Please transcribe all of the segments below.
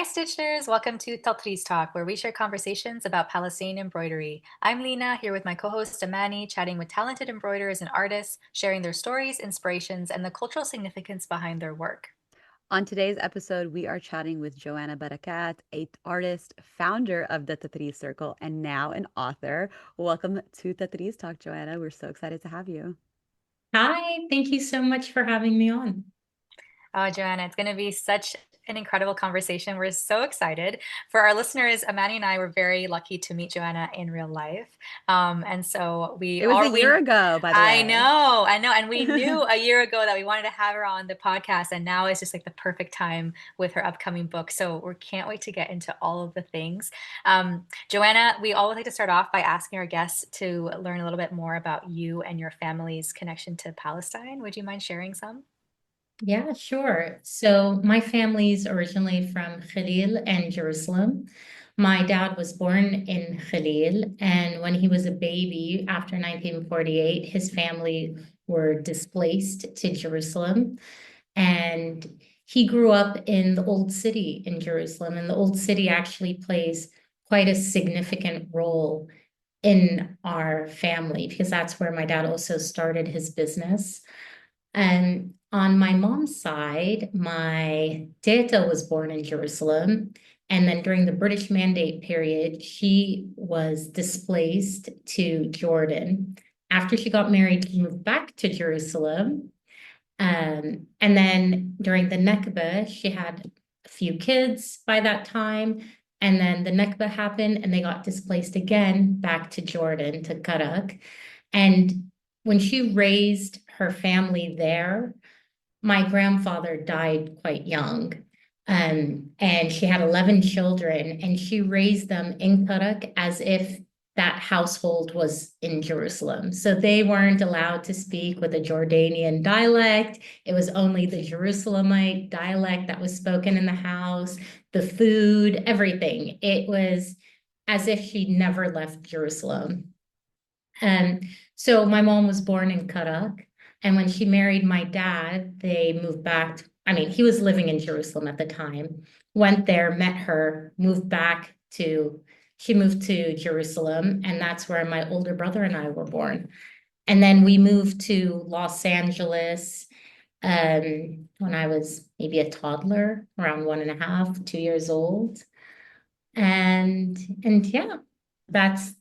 Hi, Stitchers! Welcome to Tatreez Talk, where we share conversations about Palestinian embroidery. I'm Lena, here with my co-host Amani, chatting with talented embroiderers and artists, sharing their stories, inspirations, and the cultural significance behind their work. On today's episode, we are chatting with Joanna Barakat, a artist, founder of the Tatreez Circle, and now an author. Welcome to Tatreez Talk, Joanna. We're so excited to have you. Hi, thank you so much for having me on. Oh, Joanna, it's going to be such an incredible conversation. We're so excited. For our listeners, Amani and I were very lucky to meet Joanna in real life. And so we It was a are, year we, ago, by the I way. know, I know. And we knew a year ago that we wanted to have her on the podcast. And now is just like the perfect time with her upcoming book. So we can't wait to get into all of the things. Joanna, we always like to start off by asking our guests to learn a little bit more about you and your family's connection to Palestine. Would you mind sharing some? Yeah, sure. So my family's originally from Khalil and Jerusalem. My dad was born in Khalil, and when he was a baby, after 1948, his family were displaced to Jerusalem. And he grew up in the Old City in Jerusalem, and the Old City actually plays quite a significant role in our family because that's where my dad also started his business. And on my mom's side, my teta was born in Jerusalem. And then during the British Mandate period, she was displaced to Jordan. After she got married, she moved back to Jerusalem. And then during the Nakba, she had a few kids by that time. And then the Nakba happened and they got displaced again back to Jordan, to Karak. And when she raised her family there, my grandfather died quite young. And she had 11 children, and she raised them in Karak as if that household was in Jerusalem. So they weren't allowed to speak with a Jordanian dialect. It was only the Jerusalemite dialect that was spoken in the house, the food, everything. It was as if she never left Jerusalem. And so my mom was born in Karak. And when she married my dad, they moved back. I mean, he was living in Jerusalem at the time, went there, met her, she moved to Jerusalem. And that's where my older brother and I were born. And then we moved to Los Angeles when I was maybe a toddler, around 1.5, 2 years old. And yeah, that's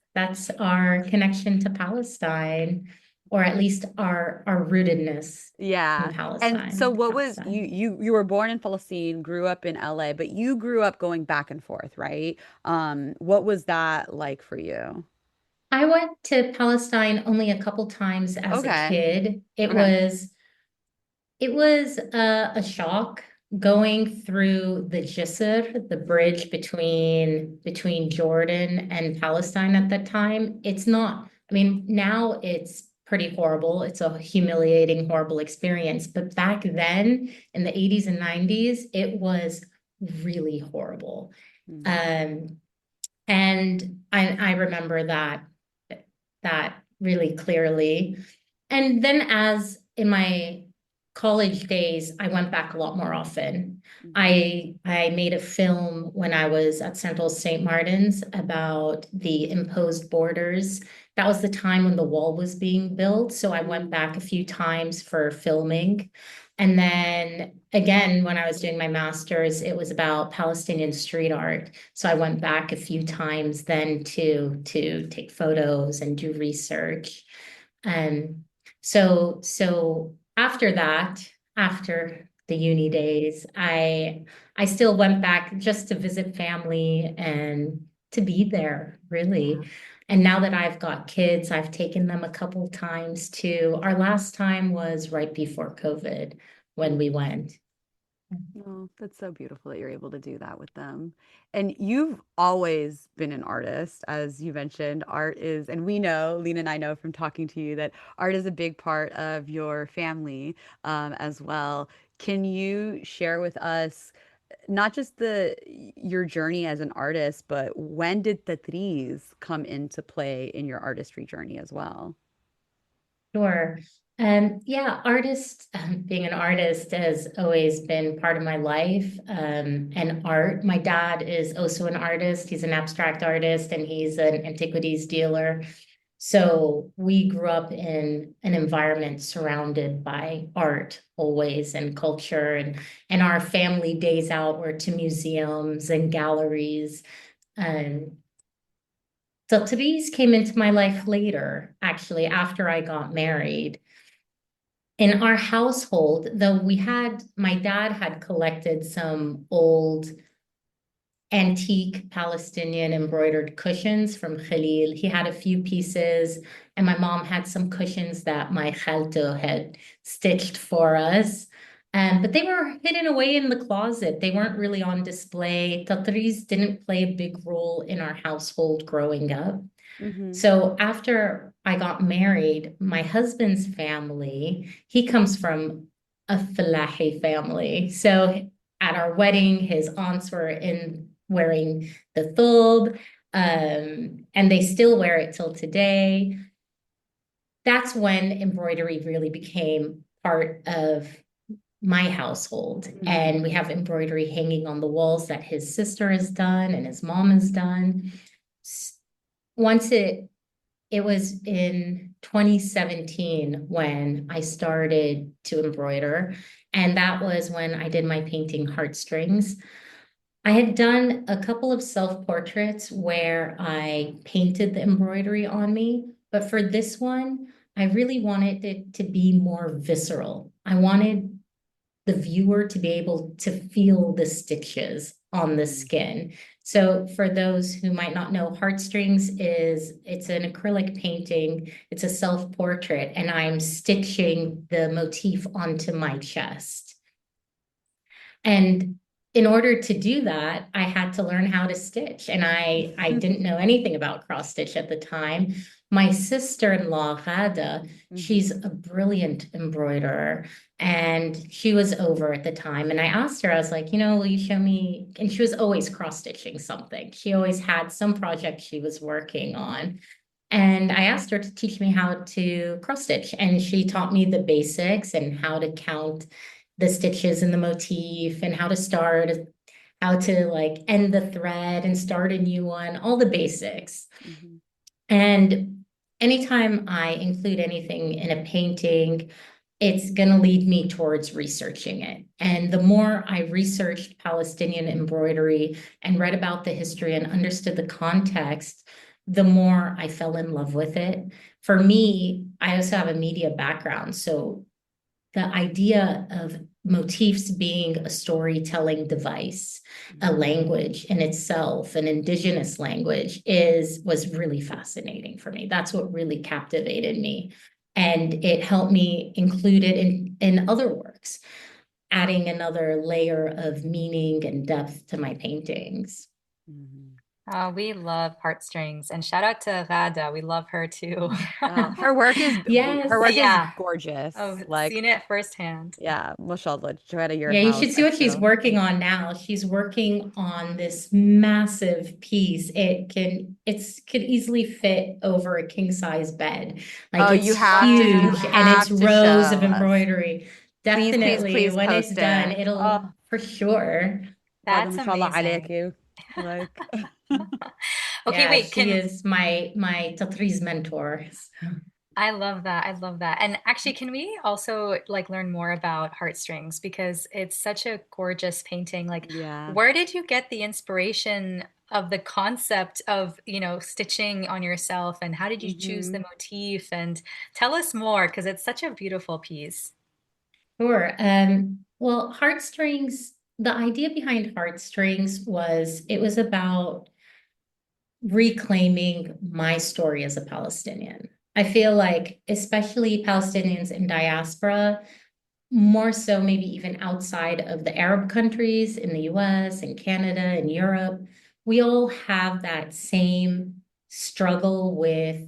our connection to Palestine, or at least our rootedness in Yeah. And so Palestine, what was Palestine. you were born in Palestine, grew up in LA, but you grew up going back and forth, right? What was that like for you? I went to Palestine only a couple times as a Okay. kid. Okay. It was a shock going through the Jisr, the bridge between Jordan and Palestine at that time. It's not, I mean, now it's pretty horrible. It's a humiliating, horrible experience. But back then in the 80s and 90s, it was really horrible. Mm. Um, and I remember that really clearly. And then as in my college days, I went back a lot more often. Mhm. I made a film when I was at Central St. Martin's about the imposed borders. That was the time when the wall was being built. So I went Mm. back a few times for filming. And then again, when I was doing my master's, it was about Palestinian street art. So I went back a few times then to take photos and do research. Um, so after that, after the uni days, I still went back just to visit family and to be there, Yeah. really. And now that I've got kids, I've taken them a couple times too. Our last time was right before COVID when we went. Oh, that's so beautiful that you're able to do that with them. And you've always been an artist, as you mentioned. Art is, and we know, Lena and I know from talking to you that art is a big part of your family, as well. Can you share with us not just the your journey as an artist, but when did the trees come into play in your artistry journey as well? Sure. Yeah, being an artist has always been part of my life. And art, my dad is also an artist. He's an abstract artist and he's an antiquities dealer. So we grew up in an environment surrounded by art always and culture and our family days out were to museums and galleries. Um, Tatreez came into my life later, actually, after I got married. In our household, though my dad had collected some old antique Palestinian embroidered cushions from Khalil. He had a few pieces, and my mom had some cushions that my khalto had stitched for us. But they were hidden away in the closet. They weren't really on display. Tatreez didn't play a big role in our household growing up. Hmm. So after I got married, my husband's family, he comes from a Falahi family. So at our wedding, his aunts were in wearing the thobe, and they still wear it till today. That's when embroidery really became part of my household. Hmm. And we have embroidery hanging on the walls that his sister has done and his mom has done. Once it was in 2017 when I started to embroider, and that was when I did my painting Heartstrings. I had done a couple of self-portraits where I painted the embroidery on me, but for this one, I really wanted it to be more visceral. I wanted the viewer to be able to feel the stitches on the skin. So for those who might not know, Heartstrings it's an acrylic painting. It's a self-portrait, and I'm stitching the motif onto my chest. And in order to do that, I had to learn how to stitch. And I didn't know anything about cross stitch at the time. My sister-in-law, Ghada, Hmm. she's a brilliant embroiderer. And she was over at the time. And I asked her, I was like, will you show me? And she was always cross stitching something. She always had some project she was working on. And I asked her to teach me how to cross stitch, and she taught me the basics and how to count the stitches in the motif and how to start, how to like end the thread and start a new one, all the basics. Hmm. And anytime I include anything in a painting, it's going to lead me towards researching it. And the more I researched Palestinian embroidery and read about the history and understood the context, the more I fell in love with it. For me, I also have a media background. So the idea of motifs being a storytelling device, a language in itself, an indigenous language was really fascinating for me. That's what really captivated me. And it helped me include it in other works, adding another layer of meaning and depth to my paintings. Hmm. We love Heartstrings, and shout out to Ghada. We love her too. Her Yes. work is Yeah. Oh, gorgeous. Like, seen it firsthand. yeah, mashallah, Joanna, your Yeah, you house, should see I what she's feel. working on now. She's working on this massive piece. It could easily fit over a king size bed. Oh, Like it's you huge and it's have to rows show of us. embroidery. Please, please, Definitely, please when it's post done, it. it'll Oh, for sure. هذا That's ما شاء الله amazing. عليك. Like, Okay, Yeah, wait, she can is my Tatriz mentor. I love that. I love that. And actually, can we also like learn more about Heartstrings because it's such a gorgeous painting. Like, yeah. where did you get the inspiration of the concept of, stitching on yourself and how did you choose the Hmm. motif? And tell us more because it's such a beautiful piece. Sure. Well, heartstrings, the idea behind heartstrings was it was about reclaiming my story as a Palestinian. I feel like, especially Palestinians in diaspora, more so maybe even outside of the Arab countries in the US and Canada and Europe, we all have that same struggle with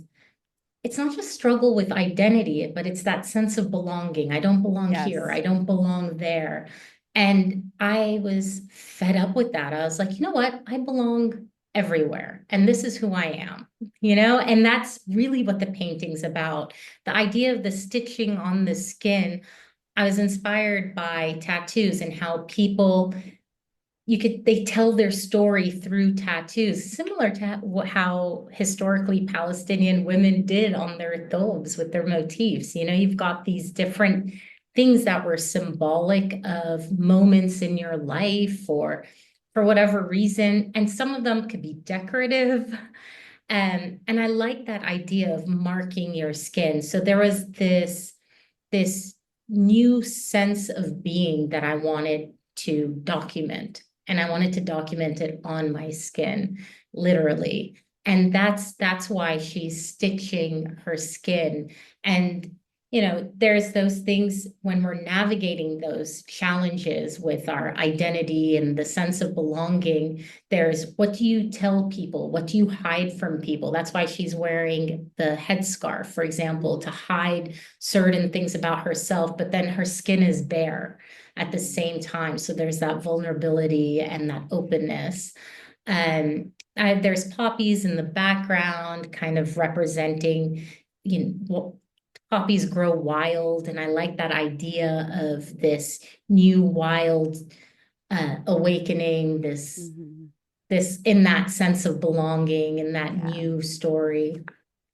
it's not just struggle with identity, but it's that sense of belonging. I don't belong here. I Yes. don't belong there. And I was fed up with that. I was like, you know what? I belong everywhere. And this is who I am, and that's really what the painting's about. The idea of the stitching on the skin, I was inspired by tattoos and how people they tell their story through tattoos, similar to how historically Palestinian women did on their thobes with their motifs. You've got these different things that were symbolic of moments in your life or for whatever reason, and some of them could be decorative. And I like that idea of marking your skin. So there was this new sense of being that I wanted to document. And I wanted to document it on my skin, literally. And that's why she's stitching her skin. And there's those things when we're navigating those challenges with our identity and the sense of belonging. There's what do you tell people? What do you hide from people? That's why she's wearing the headscarf, for example, to hide certain things about herself, but then her skin is bare at the same time. So there's that vulnerability and that openness. There's poppies in the background, kind of representing, poppies grow wild. And I like that idea of this new wild awakening, this in that sense of belonging and that new story.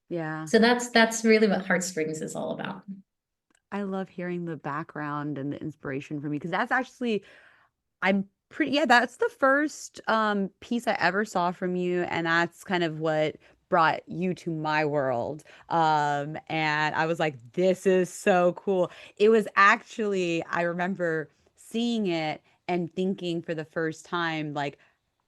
Yeah. So that's really what Heartstrings is all about. I love hearing the background and the inspiration from you because that's actually I'm pretty yeah, that's the first piece I ever saw from you, and that's kind of what brought you to my world. And I was like, this is so cool. It was actually, I remember seeing it and thinking for the first time, like,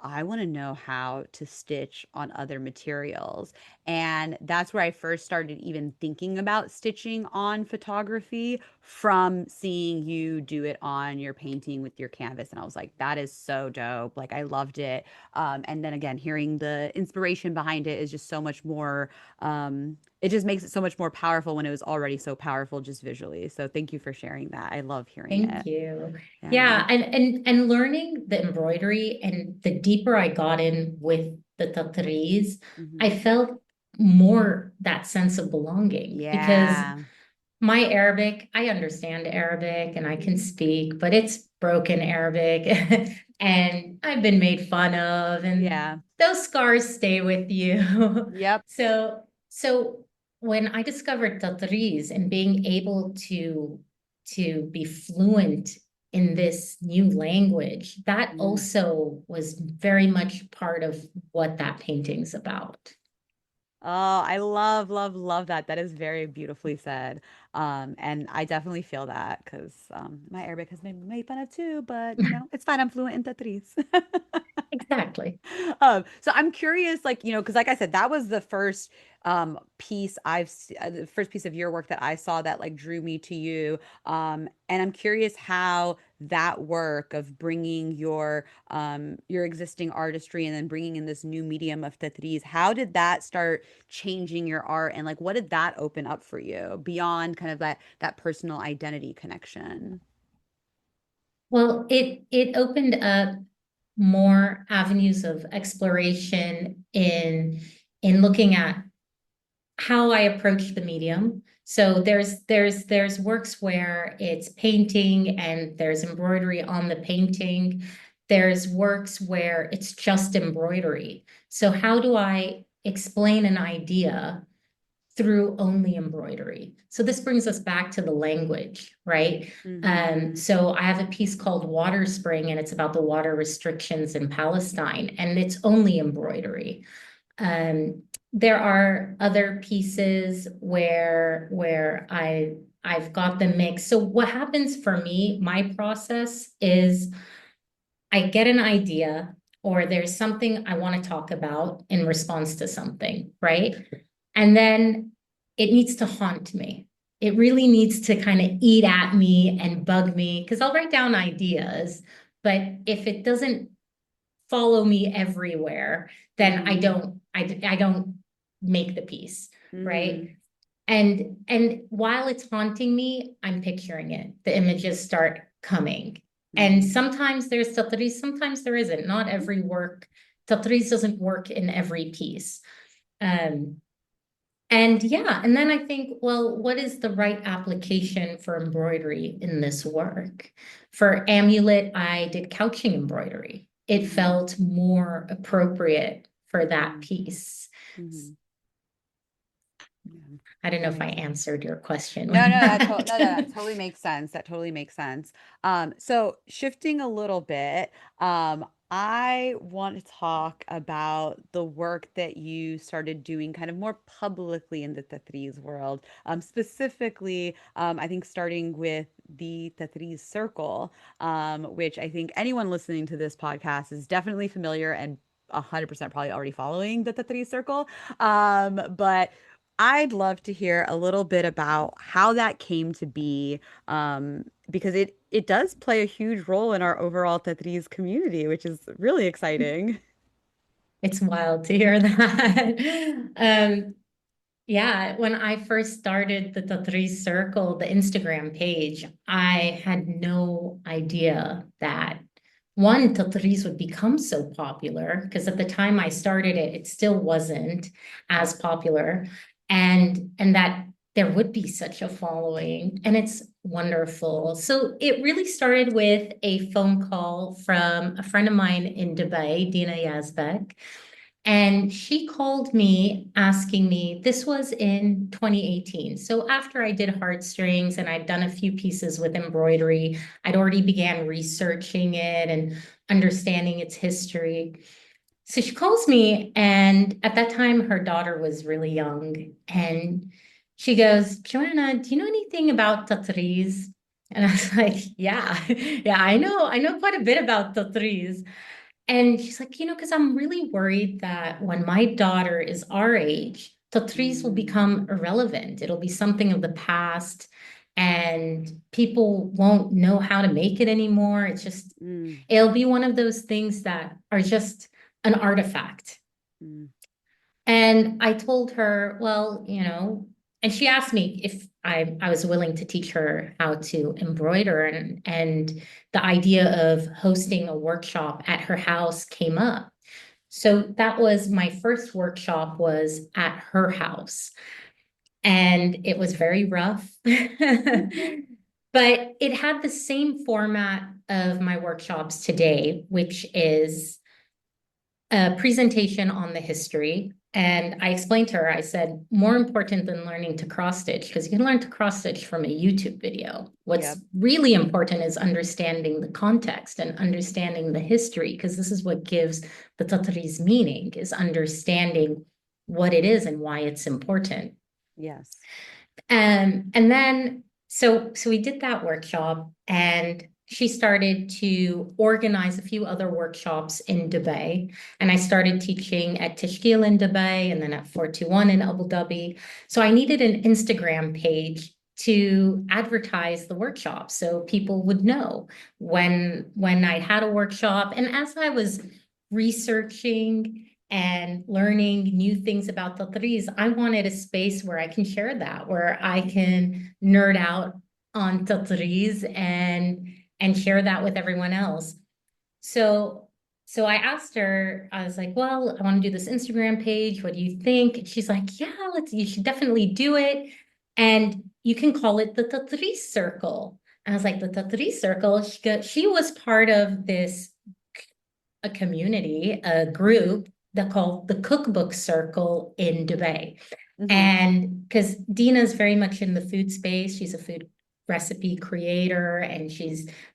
I want to know how to stitch on other materials. And that's where I first started even thinking about stitching on photography from seeing you do it on your painting with your canvas. And I was like, that is so dope. Like, I loved it. And then again, hearing the inspiration behind it is just so much more, it just makes it so much more powerful when it was already so powerful just visually. So thank you for sharing that. I love hearing Thank it. you. Yeah. Yeah, and learning the embroidery, and the deeper I got in with the Tatreez, I Mhm. felt more that sense of belonging because Yeah. my Arabic, I understand Arabic and I can Mhm. speak, but it's broken Arabic and I've been made fun of, and Yeah. those scars stay with you. Yep. So when I discovered Tatreez and being able to be fluent in this new language, that Mm. also was very much part of what that painting's about. Oh, I love, love, love that. That is very beautifully said. And I definitely feel that because my Arabic has been made fun of too, but it's fine. I'm fluent in Tatreez. Exactly. So I'm curious, like, because like I said, that was the first piece the first piece of your work that I saw that like drew me to you. And I'm curious how that work of bringing your existing artistry and then bringing in this new medium of Tatreez, how did that start changing your art and like what did that open up for you beyond kind of that personal identity connection? Well, it opened up more avenues of exploration in looking at how I approach the medium. So there's works where it's painting and there's embroidery on the painting. There's works where it's just embroidery. So how do I explain an idea through only embroidery? So this brings us back to the language, right? Mm-hmm. So I have a piece called Water Spring, and it's about the water restrictions in Palestine, and it's only embroidery. There are other pieces where I've got the mix. So what happens for me, my process is I get an idea or there's something I want to talk about in response to something, right? And then it needs to haunt me. It really needs to kind of eat at me and bug me because I'll write down ideas, but if it doesn't follow me everywhere, then Mm-hmm. I don't make the piece, Mm-hmm. right? And while it's haunting me, I'm picturing it. The images start coming. And Mm-hmm. sometimes there's subtlety, sometimes there isn't. Not every work Tatreez doesn't work in every piece. Um, and yeah, and then I think, well, what is the right application for embroidery in this work? For amulet, I did couching embroidery. It felt more appropriate for that piece. Mhm. Yeah, I don't know that if I makes sense. answered your question No, with no, that. that totally makes sense. That totally makes sense. So shifting a little bit, I want to talk about the work that you started doing kind of more publicly in the Tatreez world. Specifically, I think starting with the Tatreez Circle, which I think anyone listening to this podcast is definitely familiar and 100% probably already following the Tatreez Circle. But I'd love to hear a little bit about how that came to be, because it does play a huge role in our overall Tetris community, which is really exciting. It's wild to hear that. Yeah, when I first started the Tatreez Circle, the Instagram page, I had no idea that one, Tatreez would become so popular because at the time I started it, it still wasn't as popular, and that there would be such a following, and it's wonderful. So it really started with a phone call from a friend of mine in Dubai, Dina Yazbek. And she called me asking me, this was in 2018. So after I did heartstrings and I'd done a few pieces with embroidery, I'd already began researching it and understanding its history. So she calls me, and at that time, her daughter was really young. And she goes, Joanna, do you know anything about Tatreez? And I was like, yeah, yeah, I know quite a bit about Tatreez. And she's like, because I'm really worried that when my daughter is our age, Tatreez will Mm, become irrelevant. It'll be something of the past, and people won't know how to make it anymore. mm, It'll be one of those things that are just an artifact. mm. And I told her, well, and she asked me if I was willing to teach her how to embroider, and the idea of hosting a workshop at her house came up. So that was my first workshop was at her house, and it was very rough. But it had the same format of my workshops today, which is a presentation on the history. And I explained to her, I said, more important than learning to cross stitch, because you can learn to cross stitch from a YouTube video. What's Yep. really important is understanding the context and understanding the history, because this is what gives the Tatari's meaning, is understanding what it is and why it's important. Yes. And then so we did that workshop, and she started to organize a few other workshops in Dubai. And I started teaching at Tashkil in Dubai and then at 421 in Abu Dhabi. So I needed an Instagram page to advertise the workshop so people would know when I had a workshop. And as I was researching and learning new things about Tatreez, I wanted a space where I can share that, where I can nerd out on Tatreez and share that with everyone else. So so I asked her, I was like, well, I want to do this Instagram page. What do you think? And she's like, yeah, you should definitely do it. And you can call it the Tatreez Circle. And I was like, the Tatreez Circle. She was part of this a community, a group that called the Cookbook Circle in Dubai. Hmm. And because Dina's very much in the food space, she's a food recipe creator, and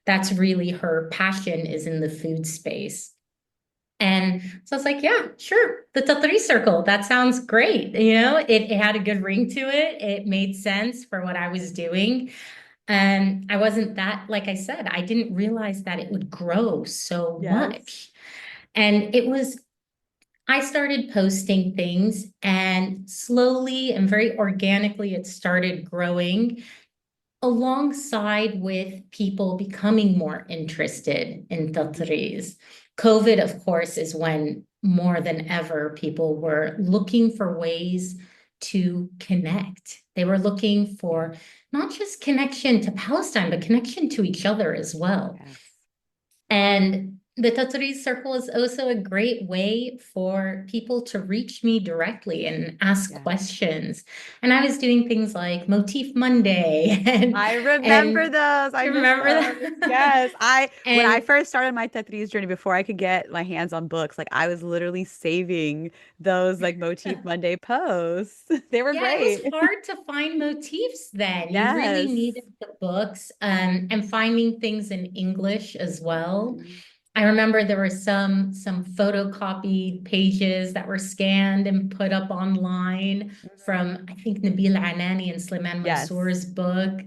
that's really her passion is in the food space. And so I was like, yeah, sure, the Tatari Circle, that sounds great. It had a good ring to it. It made sense for what I was doing. And I wasn't that, like I said, I didn't realize that it would grow so Yes. much. And I started posting things, and slowly and very organically, it started growing alongside with people becoming more interested in Tatreez. COVID, of course, is when more than ever people were looking for ways to connect. They were looking for not just connection to Palestine, but connection to each other as well. Yes. And the Tatreez Circle is also a great way for people to reach me directly and ask Yeah. questions. And I was doing things like Motif Monday I remember and those. I you miss remember those. that? Yes. I when I And first started my Tetris journey before I could get my hands on books, like I was literally saving those like Motif Monday posts. They were yeah, it was great. hard to find motifs then. You really Yes. needed the books, and finding things in English as well. Mhm. I remember there were some photocopied pages that were scanned and put up online Mhm. from I think Nabil Anani and Slimane Yes. Mansour's book.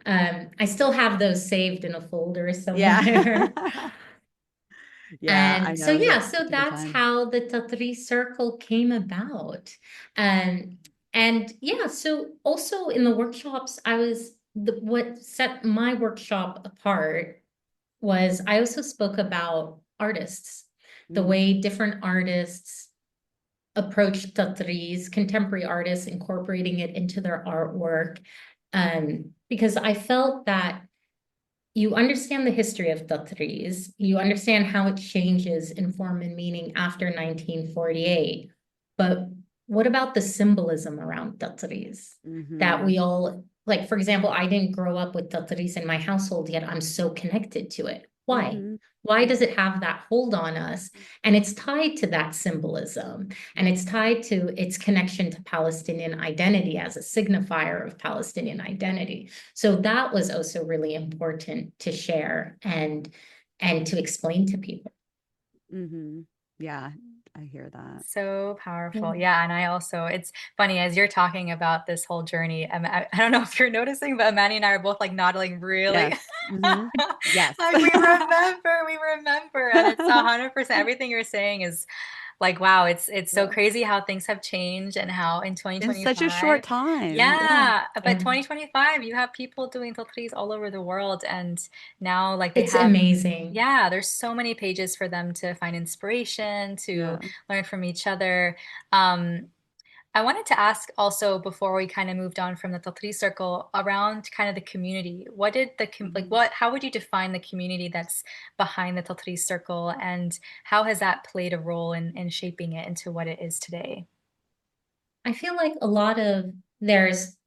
I still have those saved in a folder Yeah. somewhere. Yeah, I And so know yeah, that so took a good that's time. how the Tatri circle came about. Um, and yeah, so also in the workshops, what set my workshop apart was I also spoke about artists, the Mhm. way different artists approach Tatreez, contemporary artists incorporating it into their artwork. Because I felt that you understand the history of Tatreez, you understand how it changes in form and meaning after 1948. But what about the symbolism around Tatreez that Mhm. we all, like, for example, I didn't grow up with Tatreez in my household, yet I'm so connected to it. Why? Mhm. Why does Mhm. it have that hold on us? And it's tied to that symbolism, and it's tied to its connection to Palestinian identity as a signifier of Palestinian identity. So that was also really important to share and to explain to people. Mhm. Yeah, I hear that. So powerful. Yeah. Yeah. And I also, it's funny as you're talking about this whole journey. I don't know if you're noticing, but Manny and I are both like nodding really. Yes. Mhm. Yes. Like we remember. And it's 100% everything you're saying is like, wow, it's so Yeah. crazy how things have changed and how in In such a short 2025, time. Yeah. yeah, but Yeah. 2025, you have people doing Tatreez all over the world, and now like they It's have, amazing. yeah, there's so many pages for them to find inspiration, to Yeah. learn from each other. Um, I wanted to ask also before we kind of moved on from the Tatri circle around kind of the community. What did like Mhm. what how would you define the community that's behind the Tatri circle, and how has that played a role in shaping it into what it is today? I feel like a lot of there's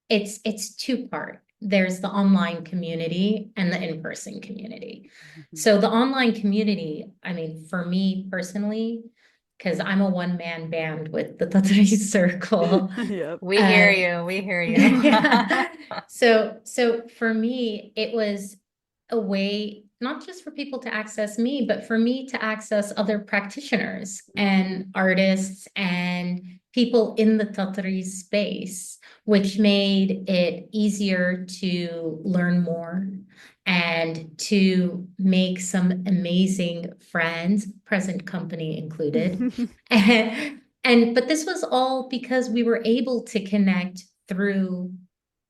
it's two-part. There's the online community and the in-person community. Mhm. So the online community, I mean, for me personally, because I'm a one-man band with the Tatari Circle, Yep. We hear um, you. We hear you. yeah. So for me, it was a way not just for people to access me, but for me to access other practitioners Mhm. and artists and people in the Tatari space, which made it easier to learn more and to make some amazing friends, present company included. And but this was all because we were able to connect through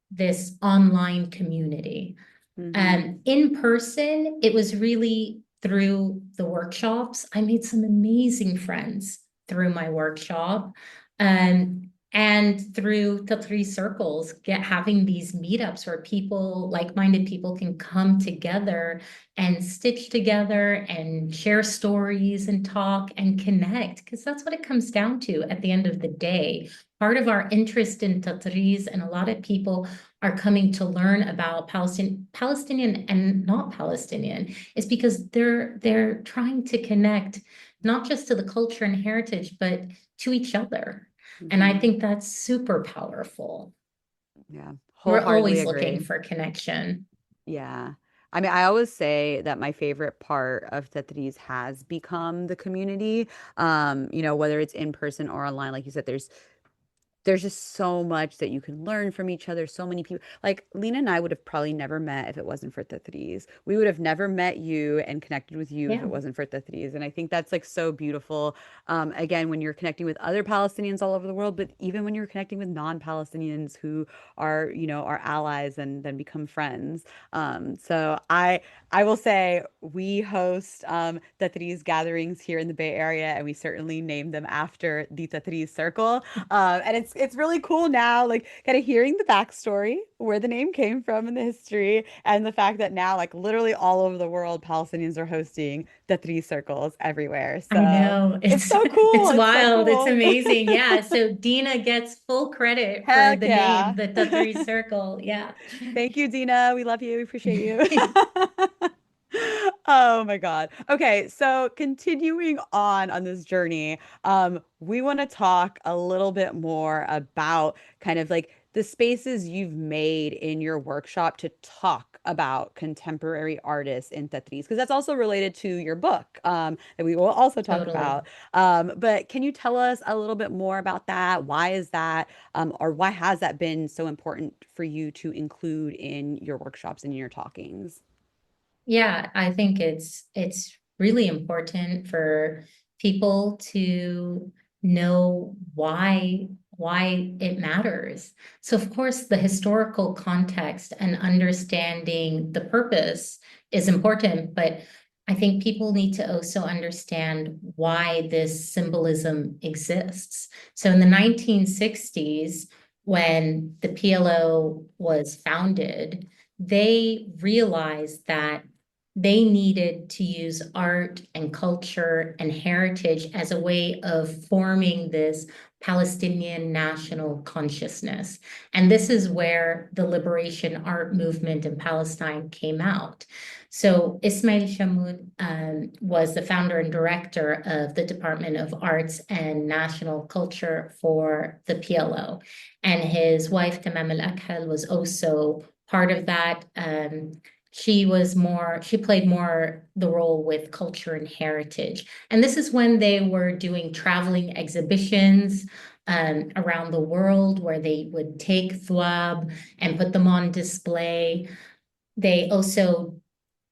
this online community. Mhm. In person, it was really through the workshops. I made some amazing friends through my workshop. And through the three circles, having these meetups where people, like-minded people, can come together and stitch together and share stories and talk and connect, because that's what it comes down to at the end of the day. Part of our interest in Tatreez, and a lot of people are coming to learn about Palestinian and not Palestinian, is because they're trying to connect not just to the culture and heritage, but to each other. And I Mhm. think that's super powerful. Yeah. We're Wholeheartedly always looking agree. for connection. Yeah. I mean, I always say that my favorite part of Tetris has become the community. Whether it's in person or online, like you said, there's just so much that you can learn from each other. So many people, like Lena and I would have probably never met if it wasn't for Tetris. We would have never met you and connected with you if Yeah. it wasn't for Tetris. And I think that's like so beautiful. Again, when you're connecting with other Palestinians all over the world, but even when you're connecting with non-Palestinians who are, our allies and then become friends. So I will say we host Tetris gatherings here in the Bay Area, and we certainly name them after the Tetris Circle. And it's really cool now, like kind of hearing the backstory, where the name came from and the history, and the fact that now, like literally all over the world, Palestinians are hosting the three circles everywhere. I So know. it's It's so it's cool. It's so wild. It's cool. amazing. Yeah. So Dina gets full credit for Heck the name, yeah. the Tatreez Circle. Yeah. Thank you, Dina. We love you. We appreciate you. Oh my God. Okay, so continuing on this journey, we want to talk a little bit more about kind of like the spaces you've made in your workshop to talk about contemporary artists in Tetris, because that's also related to your book, that we will also talk Totally. about. But can you tell us a little bit more about that? Why is that, or why has that been so important for you to include in your workshops and in your talkings? Yeah, I think it's really important for people to know why it matters. So of course, the historical context and understanding the purpose is important, but I think people need to also understand why this symbolism exists. So in the 1960s, when the PLO was founded, they realized that they needed to use art and culture and heritage as a way of forming this Palestinian national consciousness. And this is where the liberation art movement in Palestine came out. So Ismail Shammoud was the founder and director of the Department of Arts and National Culture for the PLO. And his wife, Tamam al-Akhal, was also part of that. She played more the role with culture and heritage. And this is when they were doing traveling exhibitions around the world where they would take thwab and put them on display. They also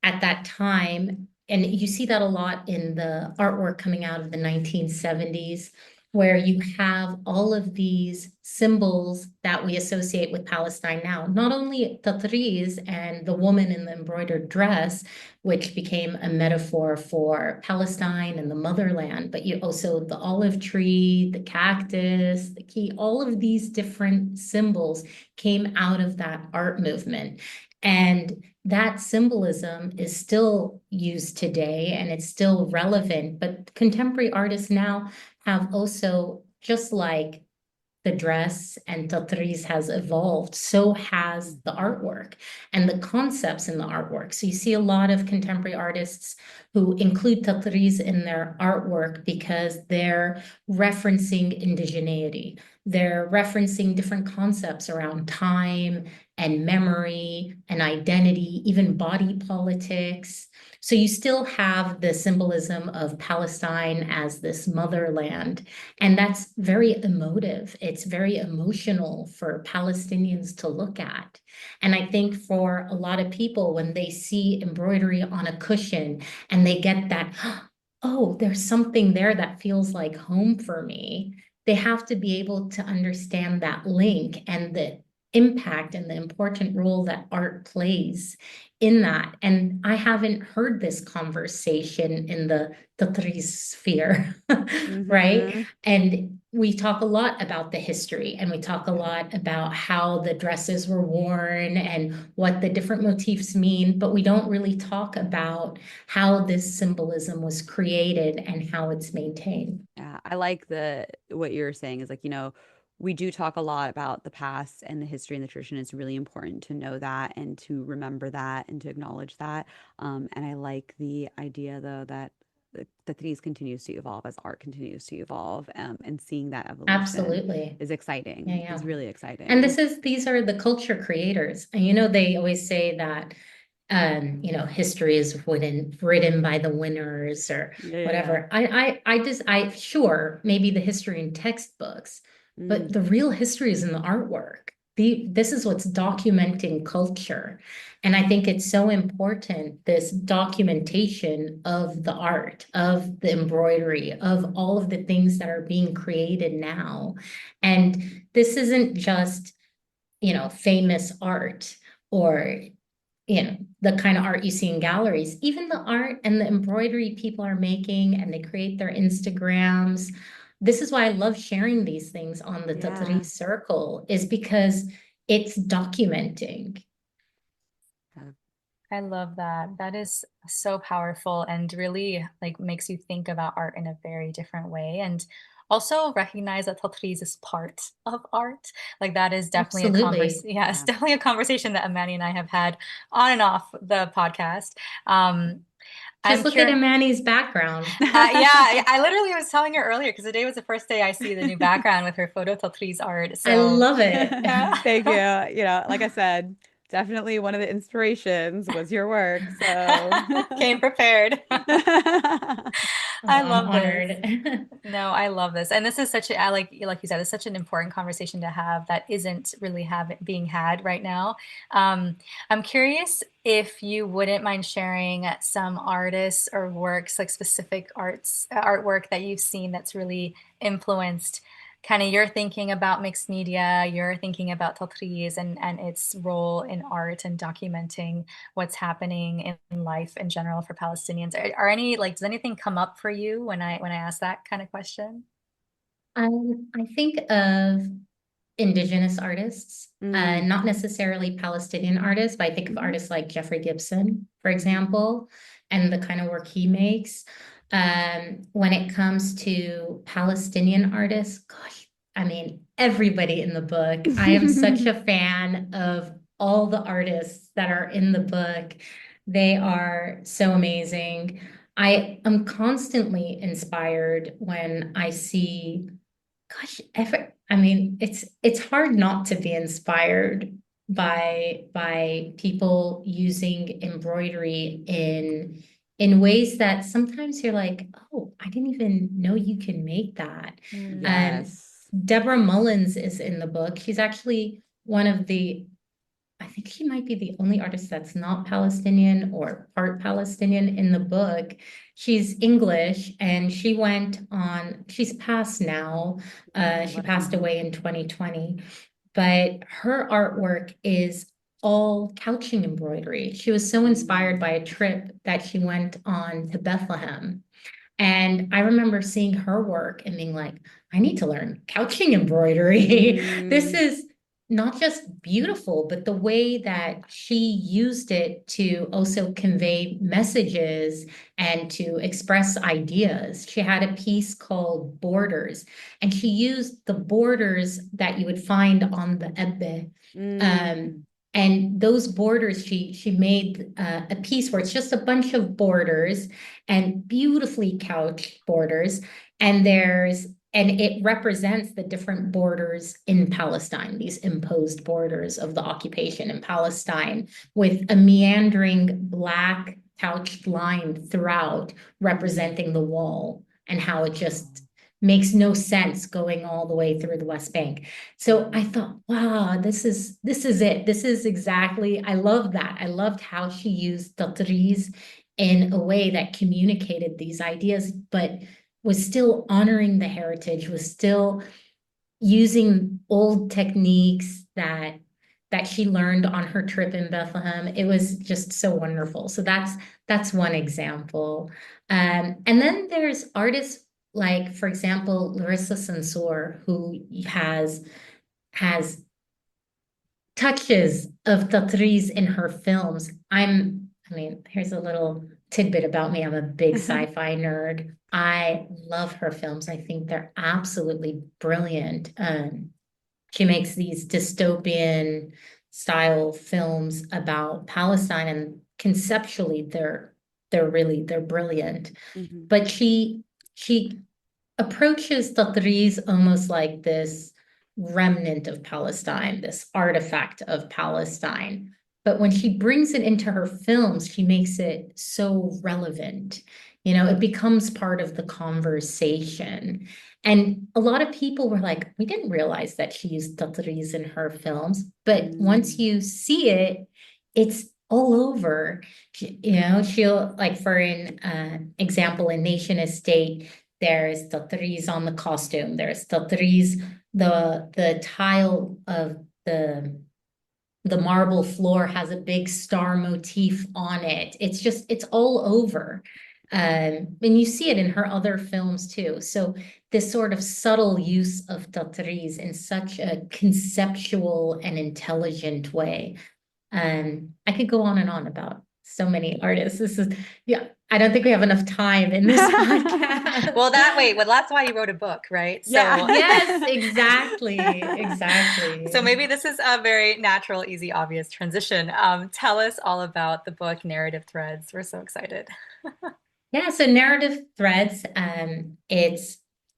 at that time, and you see that a lot in the artwork coming out of the 1970s, where you have all of these symbols that we associate with Palestine now. Not only Tatreez and the woman in the embroidered dress, which became a metaphor for Palestine and the motherland, but you also the olive tree, the cactus, the key, all of these different symbols came out of that art movement. And that symbolism is still used today and it's still relevant, but contemporary artists now have also, just like the dress and Tatreez has evolved, so has the artwork and the concepts in the artwork. So you see a lot of contemporary artists who include Tatreez in their artwork because they're referencing indigeneity. They're referencing different concepts around time and memory and identity, even body politics. So you still have the symbolism of Palestine as this motherland, and that's very emotive. It's very emotional for Palestinians to look at. And I think for a lot of people, when they see embroidery on a cushion and they get that, oh, there's something there that feels like home for me, they have to be able to understand that link and the impact and the important role that art plays in that. And I haven't heard this conversation in the Tatri sphere, right? Mm-hmm. And we talk a lot about the history and we talk a lot about how the dresses were worn and what the different motifs mean, but we don't really talk about how this symbolism was created and how it's maintained. Yeah, I like the what you're saying is like, we do talk a lot about the past and the history and the tradition. It's really important to know that and to remember that and to acknowledge that. And I like the idea though that the trees continues to evolve as art continues to evolve, and seeing that evolution Absolutely. is Yeah, exciting, yeah. is really And exciting. these are the culture creators. And they always say that history is written by the winners or Yeah, yeah, yeah. whatever. I sure, maybe the history in textbooks, but Mm, the real history is in the artwork. This is what's documenting culture. And I think it's so important, this documentation of the art, of the embroidery, of all of the things that are being created now. And this isn't just, famous art or the kind of art you see in galleries, even the art and the embroidery people are making and they create their Instagrams. this is why I love sharing these things on the Yeah. Tatreez circle, is because it's documenting. I love that. That is so powerful and really like makes you think about art in a very different way and also recognize that Tatreez is part of art. Like that is definitely a Absolutely. yeah, it's Yeah. definitely a conversation that Amani and I have had on and off the podcast. Um, I'm Just look at curious. Amani's background. Yeah, I literally was telling her earlier because today was the first day I see the new background with her photo Tatreez art. I So love it. Thank you. You know, like I said, definitely one of the inspirations was your work. So came prepared. Oh, I I'm love this. honored. No, I love this. And this is such a, like you said, it's such an important conversation to have that isn't really being had right now. I'm curious if you wouldn't mind sharing some artists or works, like specific artwork that you've seen that's really influenced kind of your thinking about mixed media, your thinking about Tatreez and its role in art and documenting what's happening in life in general for Palestinians. Are any like does anything come up for you when I ask that kind of question? I think of indigenous artists, Mm. not necessarily Palestinian artists, but I think of Mhm. artists like Jeffrey Gibson, for Mhm. example, and the kind of work he makes. When it comes to Palestinian artists, gosh, I mean, everybody in the book. I am such a fan of all the artists that are in the book. They are so amazing. I am constantly inspired when I see, gosh, I mean, it's hard not to be inspired by people using embroidery in ways that sometimes you're like, oh, I didn't even know you can make that. Mm, Um, Yes. Deborah Mullins is in the book. She's actually one of the, I think she might be the only artist that's not Palestinian or part Palestinian in the book. She's English and she's passed now. She What passed away in 2020, but her artwork is all couching embroidery. She was so inspired by a trip that she went on to Bethlehem, and I remember seeing her work and being like, I need to learn couching embroidery. This Mm. is not just beautiful, but the way that she used it to also convey messages and to express ideas. She had a piece called Borders, and she used the borders that you would find on the Ebbe. Um, Mm. and those borders, she made a piece where it's just a bunch of borders and beautifully couched borders. And it represents the different borders in Palestine, these imposed borders of the occupation in Palestine, with a meandering black couched line throughout Mm. representing the wall and how it just makes no sense going all the way through the West Bank. So I thought, wow, this is it. This is exactly, I love that. I loved how she used Tatreez in a way that communicated these ideas, but was still honoring the heritage, was still using old techniques that she learned on her trip in Bethlehem. It was just so wonderful. So that's one example. And then there's artists like, for example, Larissa Sansor, who has touches of Tatreez in her films. I mean, here's a little tidbit about me. I'm a big sci-fi nerd. I love her films. I think they're absolutely brilliant. She makes these dystopian style films about Palestine, and conceptually they're brilliant. Mhm. But she approaches Tatreez almost like this remnant of Palestine, this artifact of Palestine. But when she brings it into her films, she makes it so relevant. You know, it becomes part of the conversation. And a lot of people were like, we didn't realize that she used Tatreez in her films. But once Mm. you see it, it's all over. You know, she'll, like, for an example, in Nation Estate, there's Tatreez on the costume. There's Tatreez, the tile of the marble floor has a big star motif on it. It's all over. And you see it in her other films too. So this sort of subtle use of Tatreez in such a conceptual and intelligent way. I could go on and on about so many artists. This is, yeah, I don't think we have enough time in this Well, podcast. that's why you wrote a book, right? Yeah. Yes, exactly, exactly. So maybe this is a very natural, easy, obvious transition. Tell us all about the book Narrative Threads. We're so excited. Yeah, so Narrative Threads, it's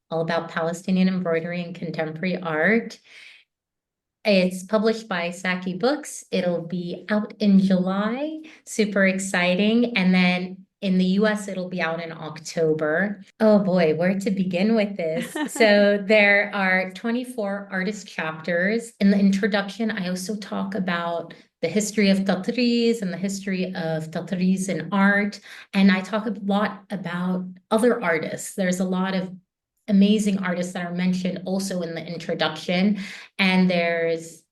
all about Palestinian embroidery and contemporary art. It's published by Saki Books. It'll be out in July. Super exciting. And then in the US, it'll be out in October. Oh boy, where to begin with this? So there are 24 artist chapters. In the introduction, I also talk about the history of Tatreez and the history of Tatreez in art. And I talk a lot about other artists. There's a lot of amazing artists that are mentioned also in the introduction. And there's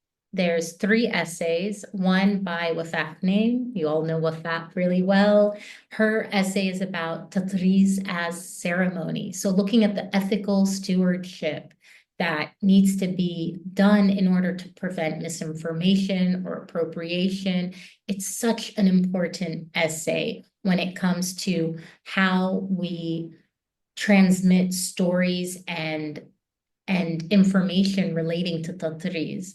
3 essays, one by Wafat Naim. You all know Wafat really well. Her essay is about Tatreez as ceremony. So looking at the ethical stewardship that needs to be done in order to prevent misinformation or appropriation. It's such an important essay when it comes to how we transmit stories and information relating to Tatreez.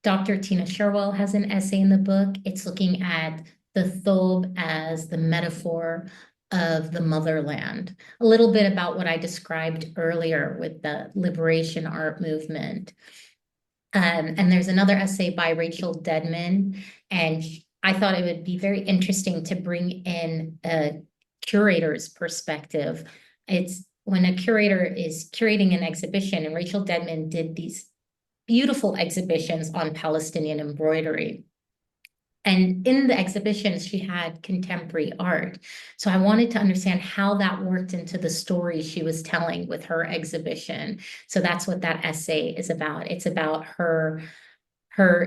Dr. Tina Sherwell has an essay in the book. It's looking at the thobe as the metaphor of the motherland. A little bit about what I described earlier with the liberation art movement. And there's another essay by Rachel Dedman, and I thought it would be very interesting to bring in a curator's perspective. It's when a curator is curating an exhibition, and Rachel Dedman did these beautiful exhibitions on Palestinian embroidery. And in the exhibitions, she had contemporary art. So I wanted to understand how that worked into the story she was telling with her exhibition. So that's what that essay is about. It's about her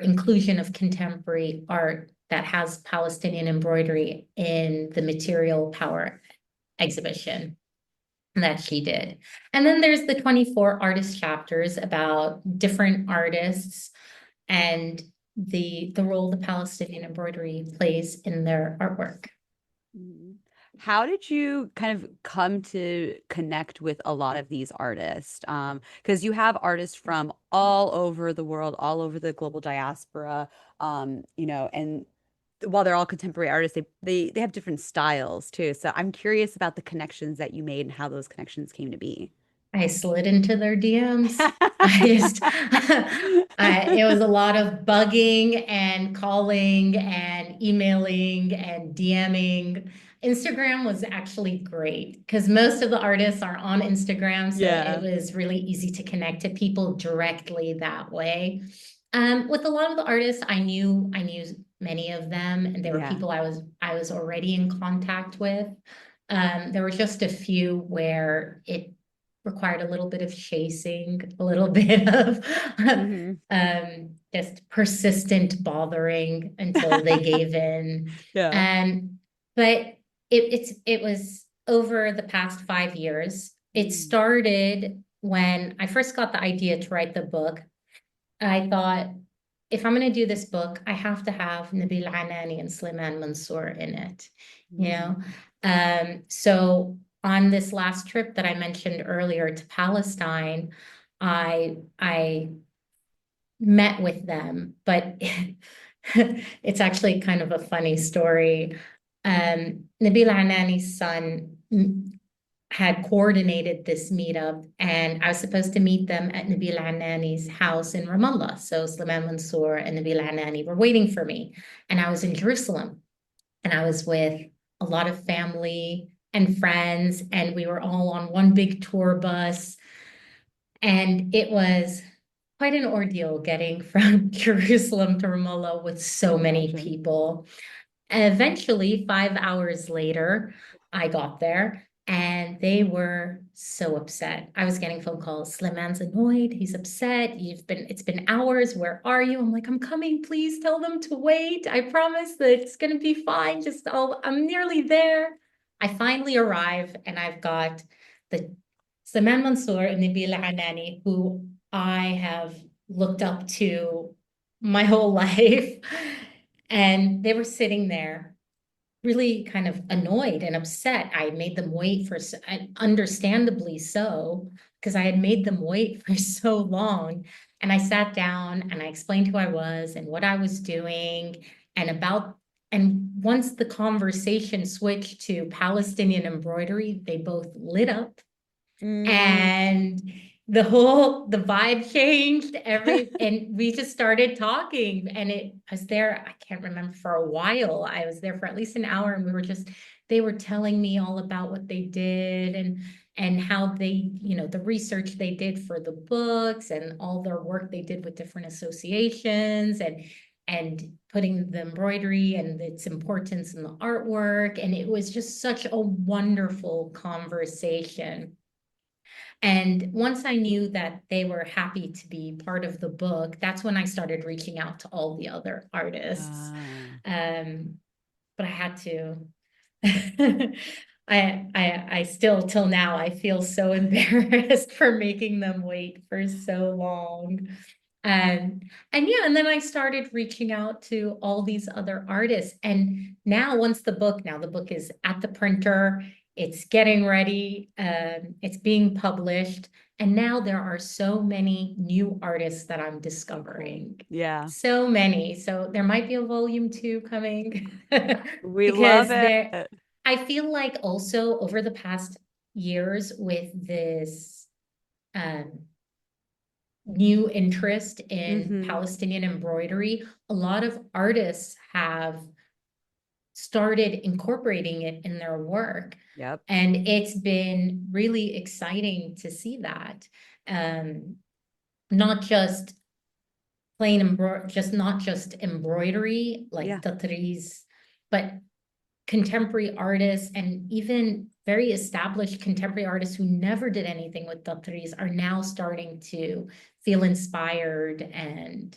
inclusion of contemporary art that has Palestinian embroidery in the material power exhibition that she did. And then there's the 24 artist chapters about different artists and the role the Palestinian embroidery plays in their artwork. Mhm. How did you kind of come to connect with a lot of these artists? Because you have artists from all over the world, all over the global diaspora, and while they're all contemporary artists, they have different styles too. So I'm curious about the connections that you made and how those connections came to be. I slid into their DMs. I just, it was a lot of bugging and calling and emailing and DMing. Instagram was actually great because most of the artists are on Instagram, so it Yeah. was really easy to connect to people directly that way. With a lot of the artists, I knew many of them, and there were Yeah. people I was already in contact with. There were just a few where it required a little bit of chasing, a little bit of Hmm. just persistent bothering until they gave in. Yeah. But it was over the past 5 years. It Mm. started when I first got the idea to write the book. I thought, if I'm going to do this book, I have to have Nabil Anani and Sliman Mansour in it, you know? So on this last trip that I mentioned earlier to Palestine, I met with them, but it's actually kind of a funny story. Nabil Anani's son had coordinated this meetup, and I was supposed to meet them at Nabil Anani's house in Ramallah. So Sliman Mansour and Nabil Anani were waiting for me, and I was in Jerusalem, and I was with a lot of family and friends, and we were all on one big tour bus, and it was quite an ordeal getting from Jerusalem to Ramallah with so many Imagine. people. And eventually, 5 hours later, I got there and they were so upset. I was getting phone calls. Sliman's annoyed. He's upset. It's been hours. Where are you? I'm like, I'm coming. Please tell them to wait. I promise that it's going to be fine. I'm nearly there. I finally arrive and I've got the Zaman Mansour and Nabil Anani, who I have looked up to my whole life. And they were sitting there really kind of annoyed and upset. I made them wait for, understandably so, because I had made them wait for so long. And I sat down and I explained who I was and what I was doing and about, and once the conversation switched to Palestinian embroidery, they both lit up Mm. and the vibe changed and we just started talking and I was there, I can't remember, for a while. I was there for at least an hour and they were telling me all about what they did and how they, the research they did for the books and all their work they did with different associations and putting the embroidery and its importance in the artwork. And it was just such a wonderful conversation. And once I knew that they were happy to be part of the book, that's when I started reaching out to all the other artists. Ah. Um, but I had to. I still till now I feel so embarrassed for making them wait for so long. And yeah, and then I started reaching out to all these other artists. And now the book is at the printer, it's getting ready, it's being published. And now there are so many new artists that I'm So cool. discovering. Yeah. So many. So there might be a volume two coming We love because it. I feel like also over the past years with this um, new interest in Mm-hmm. Palestinian embroidery, a lot of artists have started incorporating it in their work. Yep. And it's been really exciting to see that. Um, not just not just embroidery like Yeah. Tatreez, but contemporary artists and even very established contemporary artists who never did anything with Tatreez are now starting to feel inspired and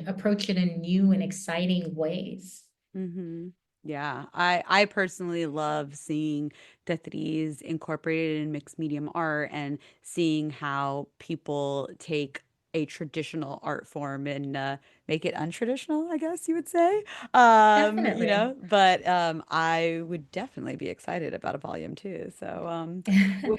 approach it in new and exciting ways. Mm-hmm. Yeah, I personally love seeing Tatreez incorporated in mixed medium art and seeing how people take a traditional art form and make it untraditional, I guess you would say. Definitely. But I would definitely be excited about a volume two. So And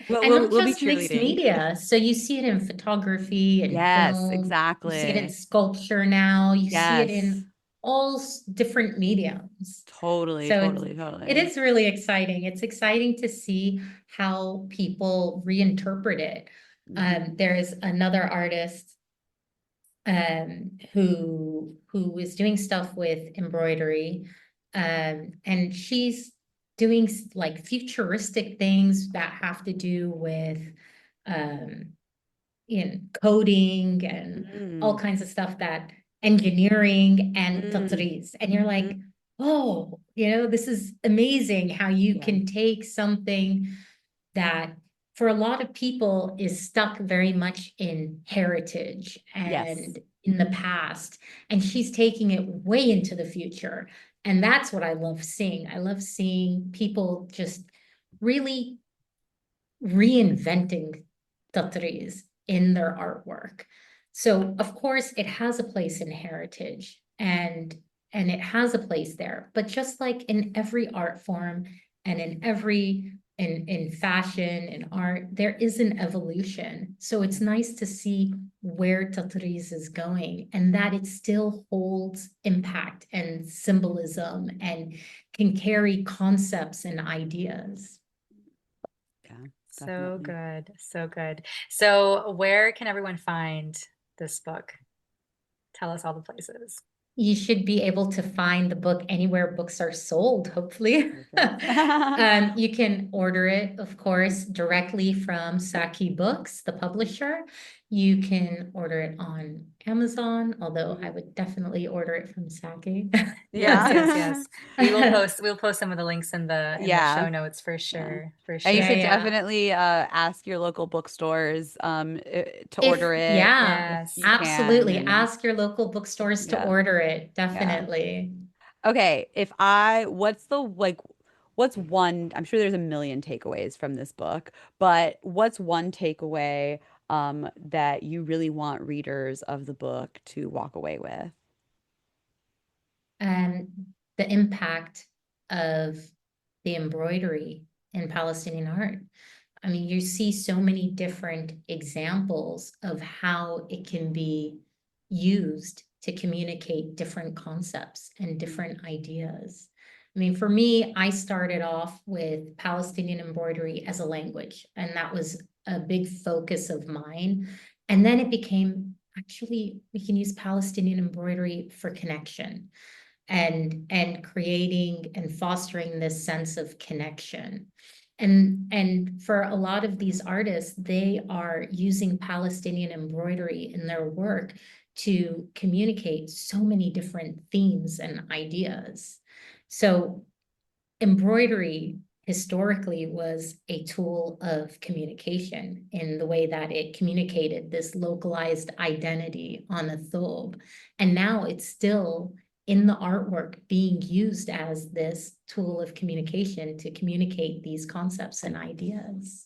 not we'll be just mixed cheerleading. media. So you see it in photography and Yes, film, you see it in exactly. sculpture now, you see it Yes, in all different mediums. totally, So totally, it totally. is really exciting. It's exciting to see how people reinterpret it. Hmm. There is another artist who is doing stuff with embroidery, and she's doing like futuristic things that have to do with um, in coding and all Mm, kinds of stuff that engineering and mm, Tatreez. And you're mm. like, oh, this is amazing how you Yeah. can take something that for a lot of people is stuck very much in heritage Yes. and in the past. And she's taking it way into the future. And that's what I love seeing. I love seeing people just really reinventing Tatreez in their artwork. So of course it has a place in heritage and it has a place there. But just like in every art form and in fashion and art, there is an evolution. So it's nice to see where Tatreez is going and that it still holds impact and symbolism and can carry concepts and ideas. Yeah, So definitely. good. So good. So where can everyone find this book? Tell us all the places. You should be able to find the book anywhere books are sold, hopefully. Perfect. You can order it, of course, directly from Saki Books, the publisher. You can order it on Amazon, although I Mhm. would definitely order it from Saki. Yes, yes, Yeah. yes. We'll post some of the links in the Yeah. show notes for Yeah. sure. For And you Yeah, should sure. yeah. definitely ask your local bookstores to If, order it yeah, if Yes. you can. absolutely. And Ask your local bookstores to yeah. order it, Yeah. definitely. Okay, if I what's the like what's one, I'm sure there's a million takeaways from this book, but what's one takeaway that you really want readers of the book to walk away with? And the impact of the embroidery in Palestinian art. I mean, you see so many different examples of how it can be used to communicate different concepts and different ideas. I mean, for me, I started off with Palestinian embroidery as a language, and that was a big focus of mine. And then it became actually, we can use Palestinian embroidery for connection and creating and fostering this sense of connection. And for a lot of these artists, they are using Palestinian embroidery in their work to communicate so many different themes and ideas. So embroidery historically was a tool of communication in the way that it communicated this localized identity on a thobe. And now it's still in the artwork being used as this tool of communication to communicate these concepts and ideas.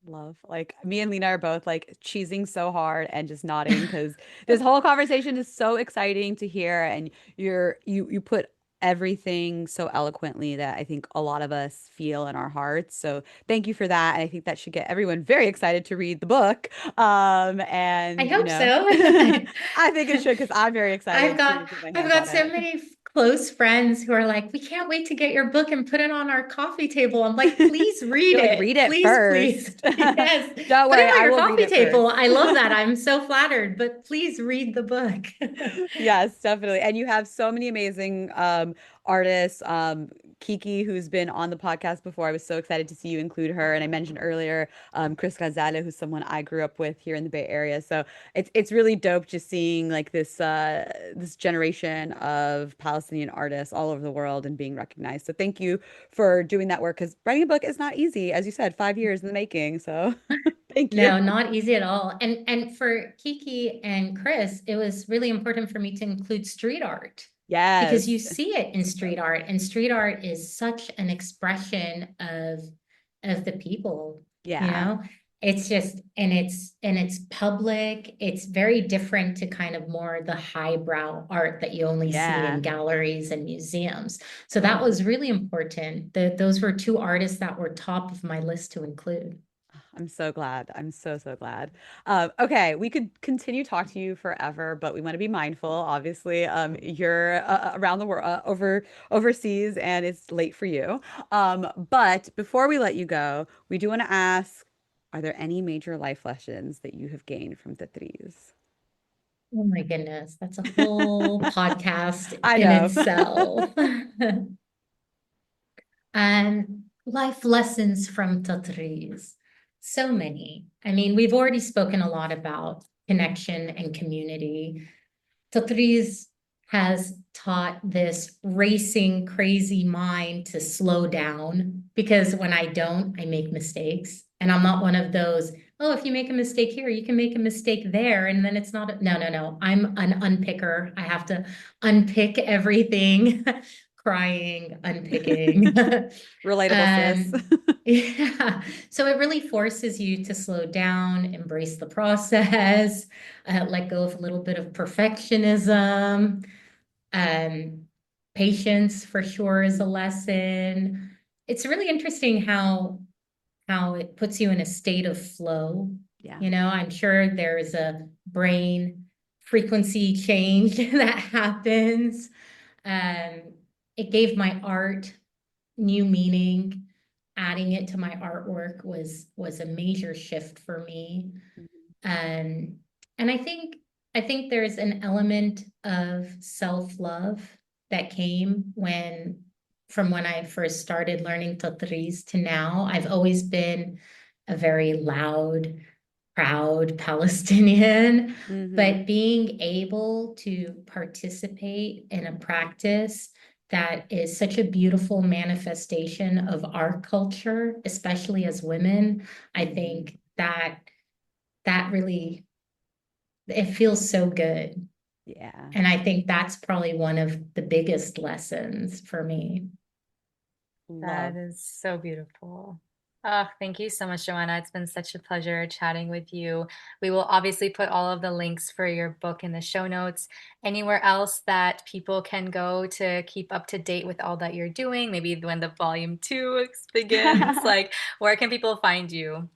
Love. Like me and Lena are both like cheesing so hard and just nodding because this whole conversation is so exciting to hear, and you put everything so eloquently that I think a lot of us feel in our hearts. So thank you for that. And I think that should get everyone very excited to read the book. I And hope so. I think it should because I'm very I've excited to got get my I've hands got on so it. many close friends who are like, we can't wait to get your book and put it on our coffee table. I'm like, please read You're like, it. read it Please, please. first. Yes. Don't Put worry, it on I your will read coffee it first. table. I love that. I'm so flattered, but please read the book. Yes, definitely. And you have so many amazing artists. Kiki, who's been on the podcast before. I was so excited to see you include her. And I mentioned earlier, Chris Gonzalez, who's someone I grew up with here in the Bay Area. So it's really dope just seeing like this generation of Palestinian artists all over the world and being recognized. So thank you for doing that work because writing a book is not easy, as you said, 5 years in the making. So thank you. No, not easy at all. And for Kiki and Chris, it was really important for me to include street art because you Yes. see it in street art, and street art is such an expression of the people, you Yeah. know? It's just and it's public. It's very different to kind of more the highbrow art that you only see in Yeah. galleries and museums. So that Totally. was really important. Those were two artists that were top of my list to include. I'm so glad. I'm so, so glad. Okay, we could continue to talk to you forever, but we want to be mindful. Obviously, you're around the world, overseas, and it's late for you. But before we let you go, we do want to ask, are there any major life lessons that you have gained from Tatreez? Oh my goodness, that's a whole podcast I in know. itself. And life lessons from Tatreez. So many. I mean, we've already spoken a lot about connection and community. Tatreez has taught this racing, crazy mind to slow down because when I don't, I make mistakes. And I'm not one of those, oh, if you make a mistake here, you can make a mistake there. And then it's not, no, no, no. I'm an unpicker. I have to unpick everything, crying, unpicking. Relatable, sis. Um, yeah. So it really forces you to slow down, embrace the process, let go of a little bit of perfectionism. Um, Patience for sure is a lesson. It's really interesting how it puts you in a state of flow. Yeah. You know, I'm sure there's a brain frequency change that happens. Um, it gave my art new meaning. Adding it to my artwork was a major shift for me. Mhm. Um, and I think there's an element of self-love that came from when I first started learning Tatreez to now. I've always been a very loud, proud Palestinian, Mhm. but being able to participate in a practice that is such a beautiful manifestation of our culture, especially as women, I Mhm. think that really it feels so good. Yeah. And I think that's probably one of the biggest lessons for me. That Love. is so beautiful. Oh, thank you so much, Joanna. It's been such a pleasure chatting with you. We will obviously put all of the links for your book in the show notes. Anywhere else that people can go to keep up to date with all that you're doing, maybe when the volume 2 begins, like where can people find you?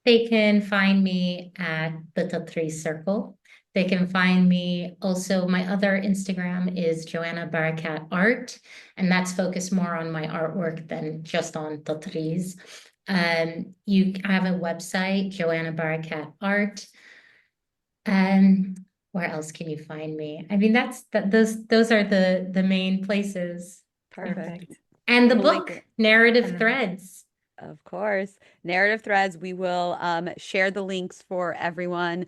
They can find me at the Tatreez Circle. They can find me also, my other Instagram is Joanna Barakat Art, and that's focused more on my artwork than just on Tatreez. I have a website, Joanna Barakat Art. Where else can you find me? I mean, those are the main places. Yeah. Perfect. Perfect. And the We'll link book, it. Narrative And then Threads. Of course. Narrative Threads, we will share the links for everyone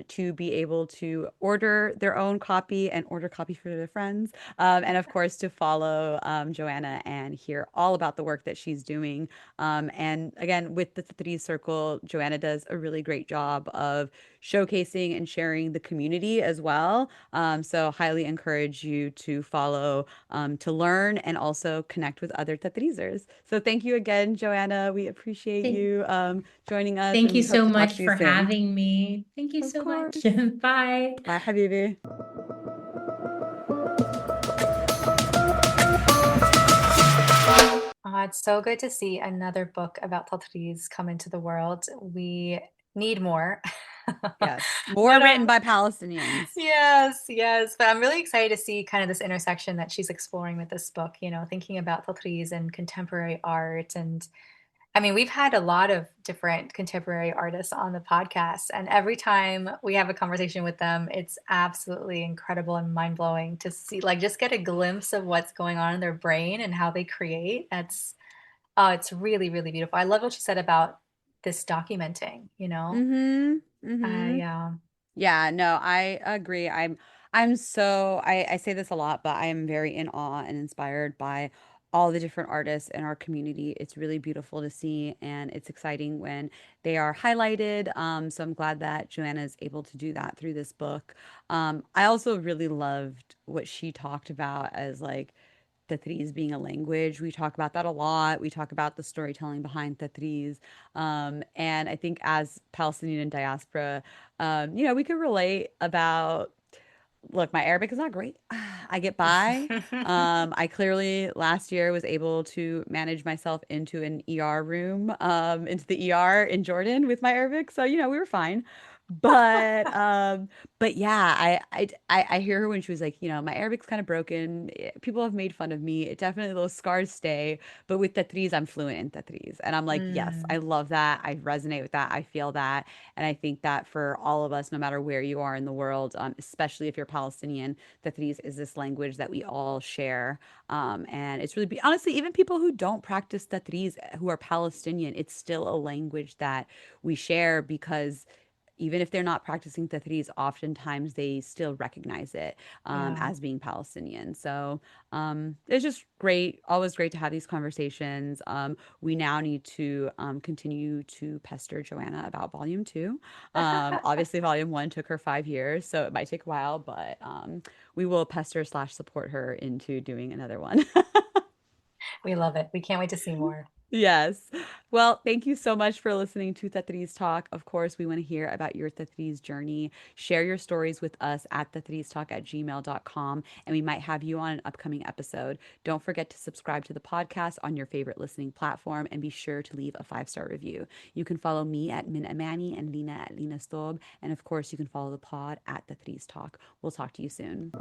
to be able to order their own copy and order copy for their friends. And of course, to follow Joanna and hear all about the work that she's doing. And again, with the Three Circle, Joanna does a really great job of showcasing and sharing the community as well. So, highly encourage you to follow to learn and also connect with other Tetrizers. So thank you again, Joanna. We appreciate Thank, you joining us thank and you we hope so to talk much to you for soon. having me. Thank you Of so much. course. Bye. Bye, Habibi. it's so good to see another book about Tatreez come into the world. We need more. Yes. More But written by Palestinians. yes, yes. But I'm really excited to see kind of this intersection that she's exploring with this book, thinking about Tatreez and contemporary art. And I mean, we've had a lot of different contemporary artists on the podcast, and every time we have a conversation with them, it's absolutely incredible and mind-blowing to see, like, just get a glimpse of what's going on in their brain and how they create. It's really, really beautiful. I love what you said about this documenting, you know? Mm-hmm. Mm-hmm. Yeah. Yeah, no, I agree. I say this a lot, but I am very in awe and inspired by all the different artists in our community. It's really beautiful to see and it's exciting when they are highlighted. So I'm glad that Joanna is able to do that through this book. I also really loved what she talked about as like Tatreez being a language. We talk about that a lot. We talk about the storytelling behind Tatreez. And I think as Palestinian diaspora, we could relate about look, my Arabic is not great. I get by. I clearly last year was able to manage myself into an ER room, into the ER in Jordan with my Arabic. So, we were fine. But but yeah, I hear her when she was like, my Arabic's kind of broken. People have made fun of me. It definitely those scars stay. But with Tatriz, I'm fluent in Tatriz. And I'm like, yes, I Mm, love that. I resonate with that. I feel that. And I think that for all of us, no matter where you are in the world, especially if you're Palestinian, Tatriz is this language that we all share. And it's really, honestly, even people who don't practice Tatriz, who are Palestinian, it's still a language that we share because even if they're not practicing Tatriz, oftentimes they still recognize it yeah. as being Palestinian. So it's just great, always great to have these conversations. We now need to continue to pester Joanna about volume 2. Obviously, volume 1 took her 5 years, so it might take a while, but we will pester slash support her into doing another one. We love it. We can't wait to see more. Yes. Well, thank you so much for listening to Tatriz Talk. Of course, we want to hear about your Tatriz journey. Share your stories with us at tatriztalk@gmail.com, and we might have you on an upcoming episode. Don't forget to subscribe to the podcast on your favorite listening platform and be sure to leave a 5-star review. You can follow me at Min Amani and Lina at Lina Stob. And of course, you can follow the pod at Tatriz Talk. We'll talk to you soon.